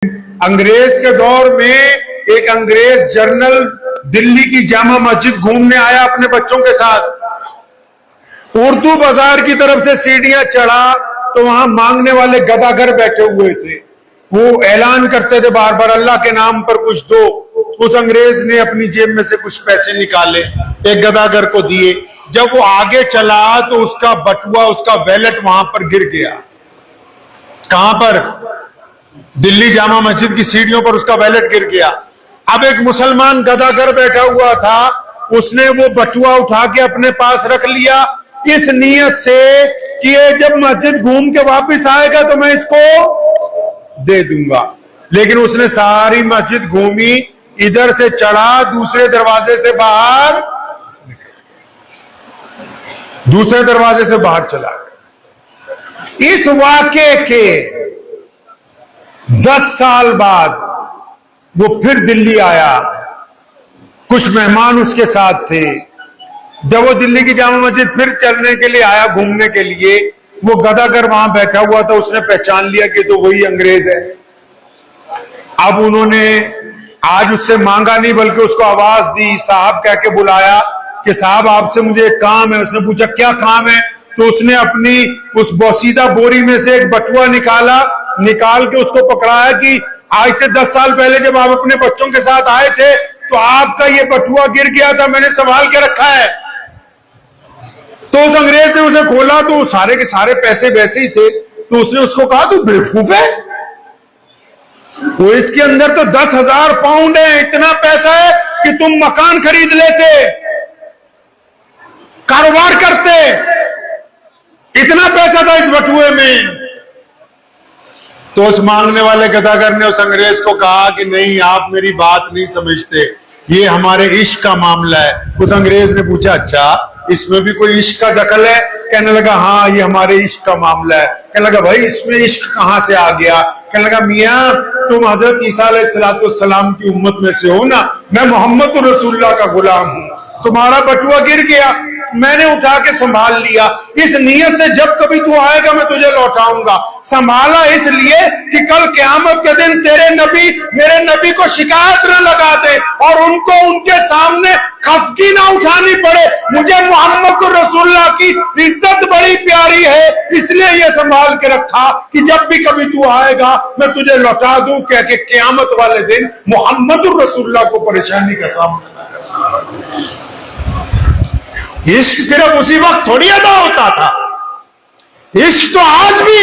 انگریز کے دور میں ایک انگریز جرنل دلی کی جامع مسجد گھومنے آیا اپنے بچوں کے ساتھ۔ اردو بازار کی طرف سے سیڑھیاں چڑھا تو وہاں مانگنے والے گداگر بیٹھے ہوئے تھے، وہ اعلان کرتے تھے بار بار اللہ کے نام پر کچھ دو۔ اس انگریز نے اپنی جیب میں سے کچھ پیسے نکالے، ایک گداگر کو دیے۔ جب وہ آگے چلا تو اس کا بٹوا، اس کا ویلٹ وہاں پر گر گیا۔ کہاں پر؟ دلی جامع مسجد کی سیڑھیوں پر اس کا ویلٹ گر گیا۔ اب ایک مسلمان گداگر بیٹھا ہوا تھا، اس نے وہ بٹوا اٹھا کے اپنے پاس رکھ لیا اس نیت سے کہ یہ جب مسجد گھوم کے واپس آئے گا تو میں اس کو دے دوں گا۔ لیکن اس نے ساری مسجد گھومی، ادھر سے چڑھا، دوسرے دروازے سے باہر چلا گیا۔ اس واقعے کے 10 سال بعد وہ پھر دلی آیا، کچھ مہمان اس کے ساتھ تھے۔ جب وہ دلی کی جامع مسجد پھر چلنے کے لیے آیا، گھومنے کے لیے، وہ گداگر وہاں بیٹھا ہوا تھا، اس نے پہچان لیا کہ تو وہی انگریز ہے۔ اب انہوں نے آج اس سے مانگا نہیں بلکہ اس کو آواز دی، صاحب کہہ کے بلایا کہ صاحب آپ سے مجھے ایک کام ہے۔ اس نے پوچھا کیا کام ہے؟ تو اس نے اپنی اس بوسیدہ بوری میں سے ایک بٹوا نکال کے اس کو پکڑایا کہ آج سے 10 سال پہلے جب آپ اپنے بچوں کے ساتھ آئے تھے تو آپ کا یہ بٹوا گر گیا تھا، میں نے سنبھال کے رکھا ہے۔ تو اس انگریز نے اسے کھولا تو سارے کے سارے پیسے ویسے ہی تھے۔ تو اس نے اس کو کہا تو بیوقوف ہے، وہ اس کے اندر تو 10,000 پاؤنڈ ہے، اتنا پیسہ ہے کہ تم مکان خرید لیتے، کاروبار کرتے، اتنا پیسہ تھا اس بٹوے میں۔ تو اس مانگنے والے گداگر نے اس انگریز کو کہا کہ نہیں، آپ میری بات نہیں سمجھتے، یہ ہمارے عشق کا معاملہ ہے۔ اس انگریز نے پوچھا اچھا اس میں بھی کوئی عشق کا دخل ہے؟ کہنے لگا ہاں یہ ہمارے عشق کا معاملہ ہے۔ کہنے لگا بھائی اس میں عشق کہاں سے آ گیا؟ کہنے لگا میاں تم حضرت عیسیٰ علیہ السلام کی امت میں سے ہو نا، میں محمد رسول اللہ کا غلام ہوں، تمہارا بٹوا گر گیا، میں نے اٹھا کے سنبھال لیا اس نیت سے جب کبھی تو آئے گا میں تجھے لوٹاؤں گا۔ سنبھالا اس لیے کہ کل قیامت کے دن تیرے نبی میرے نبی کو شکایت نہ لگا دے اور ان کو ان کے سامنے خفگی نہ اٹھانی پڑے۔ مجھے محمد رسول اللہ کی عزت بڑی پیاری ہے، اس لیے یہ سنبھال کے رکھا کہ جب بھی کبھی تو آئے گا میں تجھے لوٹا دوں، کہہ کے قیامت والے دن محمد رسول اللہ کو پریشانی کا سامنا نہ کرنا۔ عشق صرف اسی وقت تھوڑی ادا ہوتا تھا، عشق تو آج بھی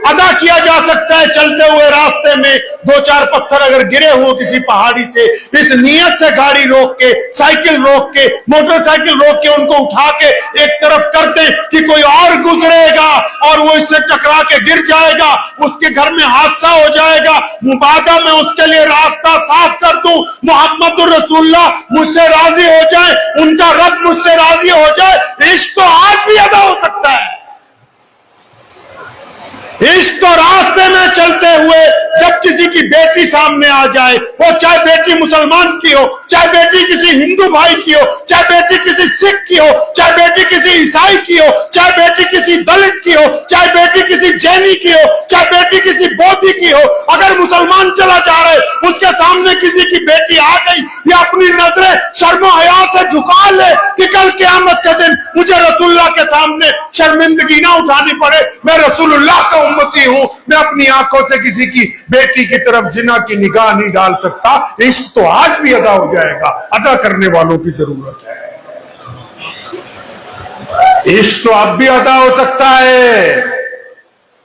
ادا کیا جا سکتا ہے۔ چلتے ہوئے راستے میں 2-4 پتھر اگر گرے ہو کسی پہاڑی سے، اس نیت سے گاڑی روک کے، سائیکل روک کے، موٹر سائیکل روک کے ان کو اٹھا کے ایک طرف کر دیں کہ کوئی اور گزرے گا اور وہ اس سے ٹکرا کے گر جائے گا، اس کے گھر میں حادثہ ہو جائے گا، مبادہ میں اس کے لیے راستہ صاف کر دوں، محمد رسول اللہ مجھ سے راضی ہو جائے، ان کا رب مجھ سے راضی ہو جائے۔ عشق تو آج بھی ادا ہو سکتا ہے۔ عشق تو راستے میں چلتے ہوئے جب کسی کی بیٹی سامنے آ جائے، وہ چاہے بیٹی مسلمان کی ہو، چاہے بیٹی کسی ہندو بھائی کی ہو، چاہے بیٹی کسی سکھ کی ہو، چاہے بیٹی کسی عیسائی کی ہو، چاہے بیٹی کسی دلت کی ہو، چاہے بیٹی کسی جینی کی ہو، چاہے بیٹی کسی بودھی کی ہو، اگر مسلمان چلا جا رہے اس کے سامنے کسی کی بیٹی آ گئی یا اپنی نظریں شرم و حیا سے جھکا لے کہ کل قیامت کے دن مجھے رسول اللہ کے سامنے شرمندگی نہ اٹھانی پڑے، میں رسول اللہ کا امتی ہوں، میں اپنی آنکھوں سے کسی کی بیٹی کی طرف زنا کی نگاہ نہیں ڈال سکتا۔ عشق تو آج بھی ادا ہو جائے گا، ادا کرنے والوں کی ضرورت ہے۔ عشق تو اب بھی ادا ہو سکتا ہے۔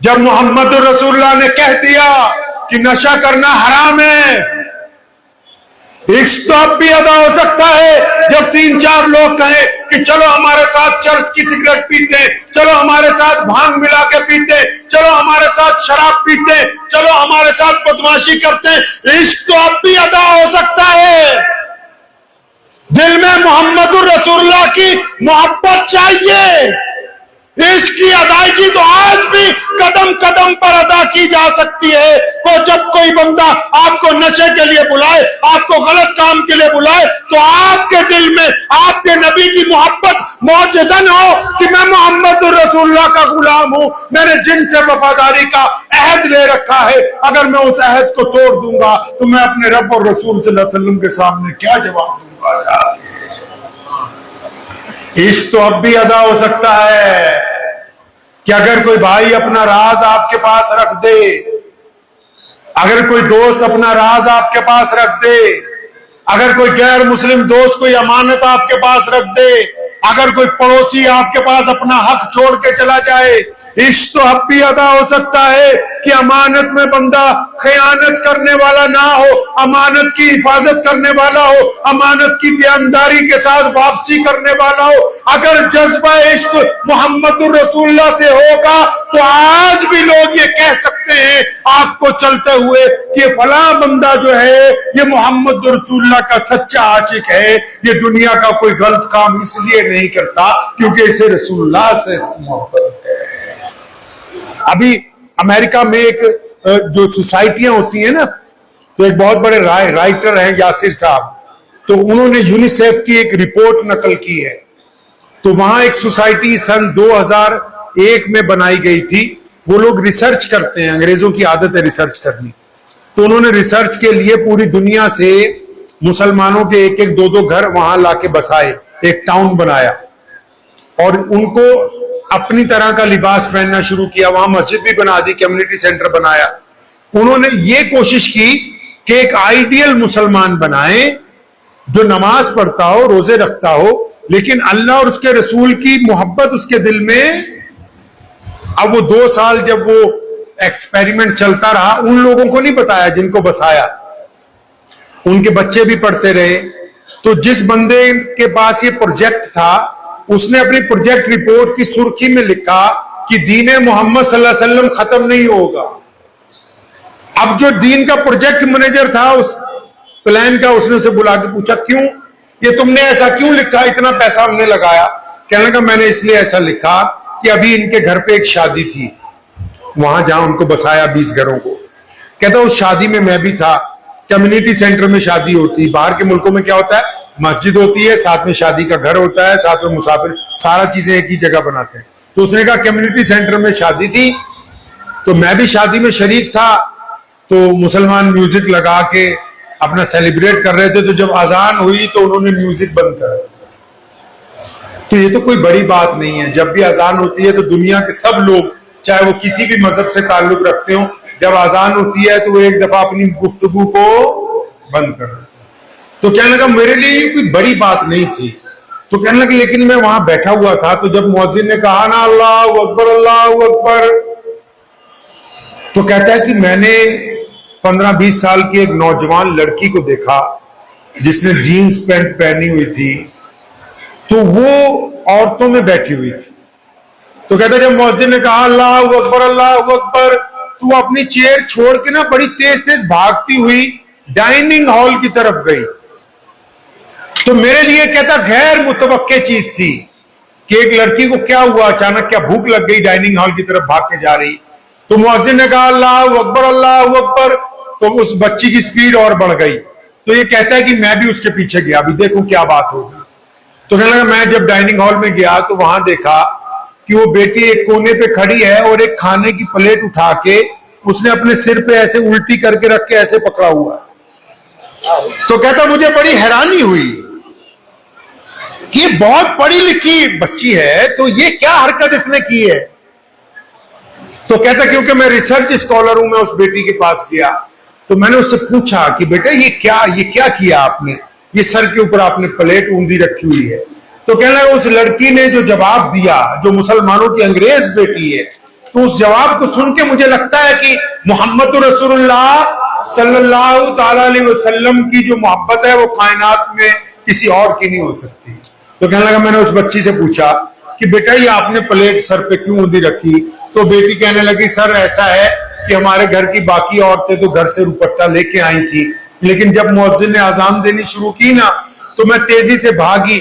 جب محمد رسول اللہ نے کہہ دیا کہ نشہ کرنا حرام ہے، عشق تو اب بھی ادا ہو سکتا ہے۔ جب 3-4 لوگ کہیں کہ چلو ہمارے ساتھ چرس کی سگریٹ پیتے، چلو ہمارے ساتھ بھانگ ملا کے پیتے، چلو ہمارے ساتھ شراب پیتے، چلو ہمارے ساتھ بدمعاشی کرتے، عشق تو اب بھی ادا ہو سکتا ہے۔ دل میں محمد رسول اللہ کی محبت چاہیے، عشق کی ادائیگی تو آج بھی قدم قدم پر ادا کی جا سکتی ہے. وہ جب کوئی بندہ آپ کو نشے کے لیے بلائے, آپ کو غلط کام کے لیے بلائے, تو آپ کے دل میں آپ کے نبی کی محبت معجزن ہو کہ میں محمد الرسول اللہ کا غلام ہوں, میں نے جن سے وفاداری کا عہد لے رکھا ہے, اگر میں اس عہد کو توڑ دوں گا تو میں اپنے رب اور رسول صلی اللہ علیہ وسلم کے سامنے کیا جواب دوں گا. عشق تو اب بھی ادا ہو سکتا ہے کہ اگر کوئی بھائی اپنا راز آپ کے پاس رکھ دے, اگر کوئی دوست اپنا راز آپ کے پاس رکھ دے, اگر کوئی غیر مسلم دوست کوئی امانت آپ کے پاس رکھ دے, اگر کوئی پڑوسی آپ کے پاس اپنا حق چھوڑ کے چلا جائے, عشق تو اب بھی ادا ہو سکتا ہے کہ امانت میں بندہ خیانت کرنے والا نہ ہو, امانت کی حفاظت کرنے والا ہو, امانت کی دیانتداری کے ساتھ واپسی کرنے والا ہو. اگر جذبہ عشق محمد الرسول اللہ سے ہوگا تو آج بھی لوگ یہ کہہ سکتے ہیں آپ کو چلتے ہوئے کہ فلاں بندہ جو ہے یہ محمد رسول اللہ کا سچا عاشق ہے, یہ دنیا کا کوئی غلط کام اس لیے نہیں کرتا کیونکہ اسے رسول اللہ سے محبت ہے. ابھی امریکہ میں ایک جو سوسائٹیاں ہوتی ہیں نا, تو ایک بہت بڑے رائٹر ہیں یاسر صاحب, تو انہوں نے یونیسیف کی ایک رپورٹ نقل کی ہے. تو وہاں ایک سوسائٹی سن 2001 میں بنائی گئی تھی. وہ لوگ ریسرچ کرتے ہیں, انگریزوں کی عادت ہے ریسرچ کرنی, تو انہوں نے ریسرچ کے لیے پوری دنیا سے مسلمانوں کے ایک ایک دو دو گھر وہاں لا کے بسائے, ایک ٹاؤن بنایا اور ان کو اپنی طرح کا لباس پہننا شروع کیا. وہاں مسجد بھی بنا دی, کمیونٹی سینٹر بنایا. انہوں نے یہ کوشش کی کہ ایک آئیڈیل مسلمان بنائیں جو نماز پڑھتا ہو, روزے رکھتا ہو, لیکن اللہ اور اس کے رسول کی محبت اس کے دل میں. اب وہ 2 سال جب وہ ایکسپیریمنٹ چلتا رہا, ان لوگوں کو نہیں بتایا جن کو بسایا, ان کے بچے بھی پڑھتے رہے. تو جس بندے کے پاس یہ پروجیکٹ تھا اس نے اپنی پروجیکٹ رپورٹ کی سرخی میں لکھا کہ دین محمد صلی اللہ علیہ وسلم ختم نہیں ہوگا. اب جو دین کا پروجیکٹ مینیجر تھا اس پلان کا, اس نے اسے بلا کے پوچھا کیوں یہ تم نے ایسا کیوں لکھا, اتنا پیسہ ہم نے لگایا. کہنے لگا میں نے اس لیے ایسا لکھا کہ ابھی ان کے گھر پہ ایک شادی تھی وہاں جہاں ان کو بسایا 20 گھروں کو. کہتا اس شادی میں بھی تھا. کمیونٹی سینٹر میں شادی ہوتی, باہر کے ملکوں میں کیا ہوتا ہے مسجد ہوتی ہے, ساتھ میں شادی کا گھر ہوتا ہے, ساتھ میں مسافر, سارا چیزیں ایک ہی جگہ بناتے ہیں. تو اس نے کہا کمیونٹی سینٹر میں شادی تھی تو میں بھی شادی میں شریک تھا, تو مسلمان میوزک لگا کے اپنا سیلیبریٹ کر رہے تھے, تو جب اذان ہوئی تو انہوں نے میوزک بند کر دیا. تو یہ تو کوئی بڑی بات نہیں ہے, جب بھی اذان ہوتی ہے تو دنیا کے سب لوگ چاہے وہ کسی بھی مذہب سے تعلق رکھتے ہوں, جب اذان ہوتی ہے تو وہ ایک دفعہ اپنی گفتگو کو بند کر دیتے ہیں. تو کہنے لگا میرے لیے یہ کوئی بڑی بات نہیں تھی. تو کہنے لگا لیکن میں وہاں بیٹھا ہوا تھا, تو جب مؤذن نے کہا نا اللہ اکبر اللہ اکبر, تو کہتا ہے کہ میں نے 15-20 سال کی ایک نوجوان لڑکی کو دیکھا جس نے جینز پینٹ پہنی ہوئی تھی, تو وہ عورتوں میں بیٹھی ہوئی تھی. تو کہتا ہے جب مؤذن نے کہا اللہ اکبر اللہ اکبر, تو وہ اپنی چیئر چھوڑ کے نا بڑی تیز تیز بھاگتی ہوئی ڈائننگ ہال کی طرف گئی. تو میرے لیے کہتا غیر متوقع چیز تھی کہ ایک لڑکی کو کیا ہوا, اچانک کیا بھوک لگ گئی, ڈائننگ ہال کی طرف بھاگ کے جا رہی. تو مؤذن نے کہا اللہ اکبر اللہ اکبر, تو اس بچی کی سپیڈ اور بڑھ گئی. تو یہ کہتا ہے کہ میں بھی اس کے پیچھے گیا, ابھی دیکھوں کیا بات ہوگی. تو کہنے لگا میں جب ڈائننگ ہال میں گیا تو وہاں دیکھا کہ وہ بیٹی ایک کونے پہ کھڑی ہے اور ایک کھانے کی پلیٹ اٹھا کے اس نے اپنے سر پہ ایسے الٹی کر کے رکھ کے ایسے پکڑا ہوا. تو کہتا مجھے بڑی حیرانی ہوئی کہ بہت پڑھی لکھی بچی ہے تو یہ کیا حرکت اس نے کی ہے. تو کہتا کیونکہ میں ریسرچ اسکالر ہوں, میں اس بیٹی کے پاس گیا تو میں نے اس سے پوچھا کہ بیٹا یہ کیا کیا آپ نے, یہ سر کے اوپر آپ نے پلیٹ اونڈی رکھی ہوئی ہے. تو کہنا ہے اس لڑکی نے جو جواب دیا, جو مسلمانوں کی انگریز بیٹی ہے, تو اس جواب کو سن کے مجھے لگتا ہے کہ محمد رسول اللہ صلی اللہ تعالی علیہ وسلم کی جو محبت ہے وہ کائنات میں کسی اور کی نہیں ہو سکتی. تو کہنے لگا میں نے اس بچی سے پوچھا کہ بیٹا یہ آپ نے پلیٹ سر پہ کیوں اونڈی رکھی. تو بیٹی کہنے لگی سر ایسا ہے کہ ہمارے گھر کی باقی عورتیں تو گھر سے دوپٹہ لے کے آئی تھی, لیکن جب مؤذن نے اذان دینی شروع کی نا تو میں تیزی سے بھاگی,